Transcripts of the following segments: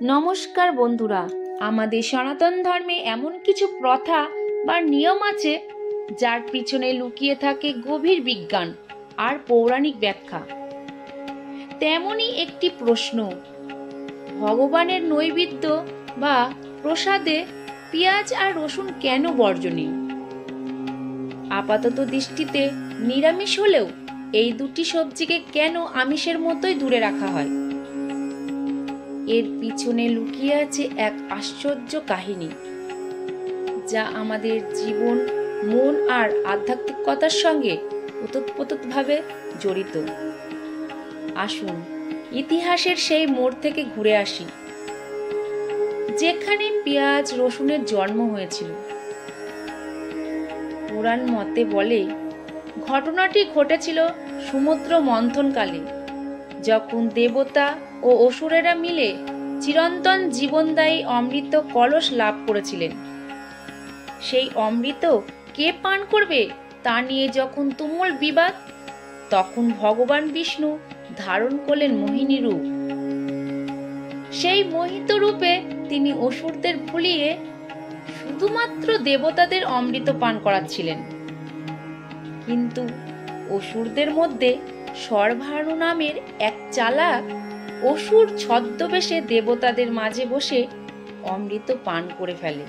নমস্কার বন্ধুরা, আমাদের সনাতন ধর্মে এমন কিছু প্রথা বা নিয়ম আছে যার পিছনে লুকিয়ে থাকে গভীর বিজ্ঞান আর পৌরাণিক ব্যাখ্যা। তেমনই একটি প্রশ্ন, ভগবানের নৈবেদ্য বা প্রসাদে পেঁয়াজ আর রসুন কেন বর্জনীয়? আপাতত দৃষ্টিতে নিরামিষ হলেও এই দুটি সবজিকে কেন আমিষের মতোই দূরে রাখা হয়? এর পিছনে লুকিয়ে আছে এক আশ্চর্য কাহিনী, যা আমাদের জীবন, মন আর আধ্যাত্মিকতার সঙ্গে ওতপ্রোতভাবে জড়িত। আসুন ইতিহাসের সেই মোড় থেকে ঘুরে আসি, যেখানে পেঁয়াজ রসুনের জন্ম হয়েছিল। পুরাণ মতে বলে, ঘটনাটি ঘটেছিল সমুদ্র মন্থনকালে, যখন দেবতা ও অসুরেরা মিলে চিরন্তন জীবনদায়ী অমৃত কলস লাভ করেছিলেন। সেই অমৃত কে পান করবে তা নিয়ে যখন তুমুল বিবাদ, তখন ভগবান বিষ্ণু ধারণ করলেন মোহিনী রূপ। সেই মোহিত রূপে তিনি অসুরদের ভুলিয়ে শুধুমাত্র দেবতাদের অমৃত পান করাচ্ছিলেন। কিন্তু অসুরদের মধ্যে সর্বাণু নামের এক চালাক অসুর ছদ্মবেশে দেবতাদের মাঝে বসে অমৃত পান করে ফেলে।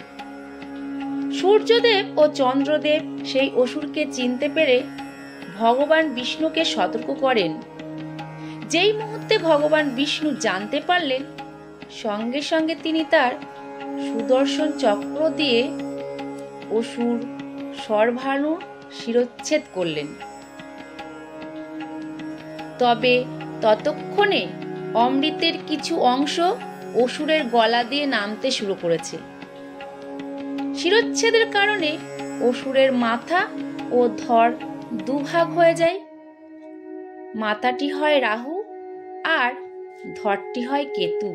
সূর্যদেব ও চন্দ্রদেব সেই অসুরকে চিনতে পেরে ভগবান বিষ্ণুকে সতর্ক করেন। যেই মুহূর্তে ভগবান বিষ্ণু জানতে পারলেন, সঙ্গে সঙ্গে তিনি তার সুদর্শন চক্র দিয়ে অসুর সর্বাণু শিরচ্ছেদ করলেন। তবে ততক্ষণে অমৃতের কিছু অংশ অসুরের গলা দিয়ে নামতে শুরু করেছে। শিরচ্ছেদের কারণে অসুরের মাথা ও ধড় দুভাগ হয়ে যায়। মাথাটি হয় রাহু আর ধড়টি হয় কেতু।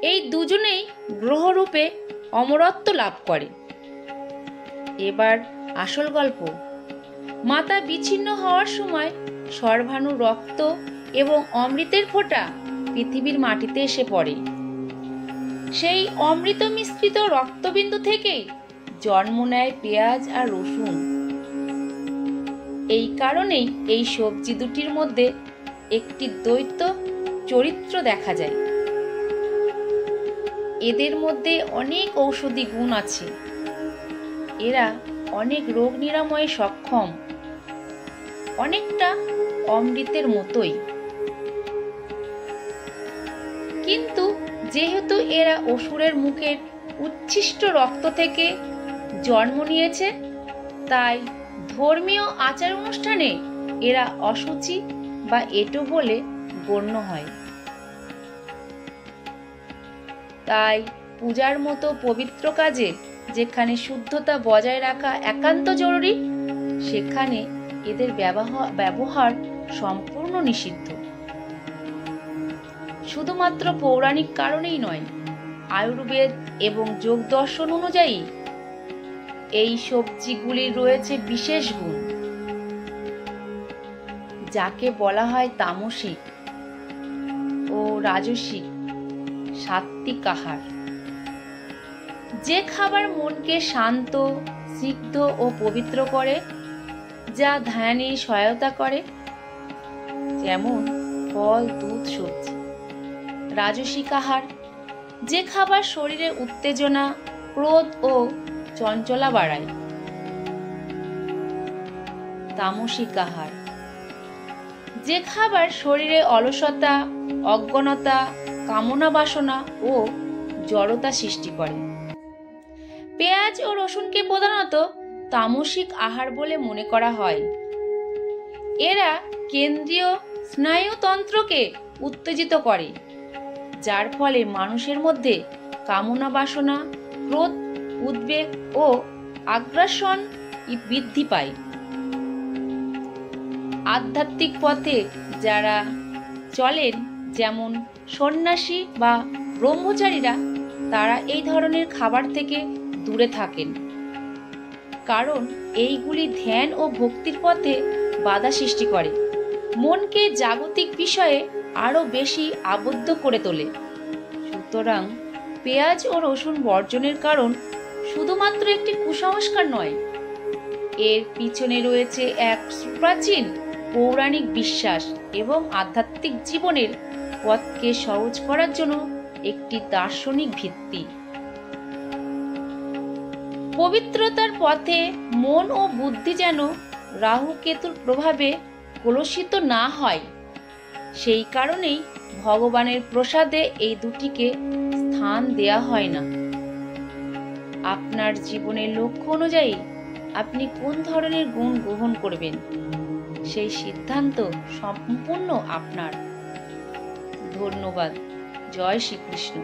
এই দুজনেই গ্রহরূপে অমরত্ব লাভ করে। এবার আসল গল্প। মাথা বিচ্ছিন্ন হওয়ার সময় সর্বাণু রক্ত এবং অমৃতের ফোঁটা পৃথিবীর মাটিতে এসে পড়ে। সেই অমৃত মিশ্রিত রক্তবিন্দু থেকেই জন্ম নেয় পেঁয়াজ আর রসুন। এই কারণেই এই সবজি দুটির মধ্যে একটি দ্বৈত চরিত্র দেখা যায়। এদের মধ্যে অনেক ঔষধি গুণ আছে। এরা অনেক রোগ নিরাময়ে সক্ষম, অনেকটা অমৃতের মতোই। কিন্তু যেহেতু এরা অসুরের মুখের উচ্ছিষ্ট রক্ত থেকে জন্ম নিয়েছে, তাই ধর্মীয় আচার অনুষ্ঠানে এরা অশুচি বা এঁটো বলে গণ্য হয়। তাই পূজার মতো পবিত্র কাজে, যেখানে শুদ্ধতা বজায় রাখা একান্ত জরুরি, সেখানে এদের ব্যবহার সম্পূর্ণ নিষিদ্ধ। শুধুমাত্র পৌরাণিক কারণেই নয়, আয়ুর্বেদ এবং যোগ দর্শন অনুযায়ী এই সবজিগুলির রয়েছে বিশেষ গুণ, যাকে বলা হয় তামসিক ও রাজসিক সাত্ত্বিক আহার। যে খাবার মনকে শান্ত, সিদ্ধ ও পবিত্র করে, যা ধ্যানে সহায়তা করে, যেমন ফল, দুধ, সবজি। রাজসিক আহার, যে খাবার শরীরে উত্তেজনা, ক্রোধ ও চঞ্চলা বাড়ায়। তামসিক আহার, যে খাবার শরীরে অলসতা, অজ্ঞানতা, কামনা বাসনা ও জড়তা সৃষ্টি করে। পেঁয়াজ ও রসুনকে প্রধানত তামসিক আহার বলে মনে করা হয়। এরা কেন্দ্রীয় স্নায়ুতন্ত্রকে উত্তেজিত করে, যার ফলে মানুষের মধ্যে কামনা বাসনা, ক্রোধ, উদ্বেগ ও আগ্রাসন বৃদ্ধি পায়। আধ্যাত্মিক পথে যারা চলেন, যেমন সন্ন্যাসী বা ব্রহ্মচারীরা, তারা এই ধরনের খাবার থেকে দূরে থাকেন, কারণ এইগুলি ধ্যান ও ভক্তির পথে বাধা সৃষ্টি করে, মনকে জাগতিক বিষয়ে আরো বেশি আবদ্ধ করে তোলে। সুতরাং পেঁয়াজ ও রসুন বর্জনের কারণ শুধুমাত্র একটি কুসংস্কার নয়, এর পিছনে রয়েছে এক প্রাচীন পৌরাণিক বিশ্বাস এবং আধ্যাত্মিক জীবনের পথকে সহজ করার জন্য একটি দার্শনিক ভিত্তি। পবিত্রতার পথে মন ও বুদ্ধি যেন রাহু কেতুর প্রভাবে কলুষিত না হয়, সেই কারণেই ভগবানের প্রসাদে এই দুটিকে স্থান দেয়া হয় না। আপনার জীবনের লক্ষ্য অনুযায়ী আপনি কোন ধরনের গুণ গ্রহণ করবেন, সেই সিদ্ধান্ত সম্পূর্ণ আপনার। ধন্যবাদ। জয় শ্রীকৃষ্ণ।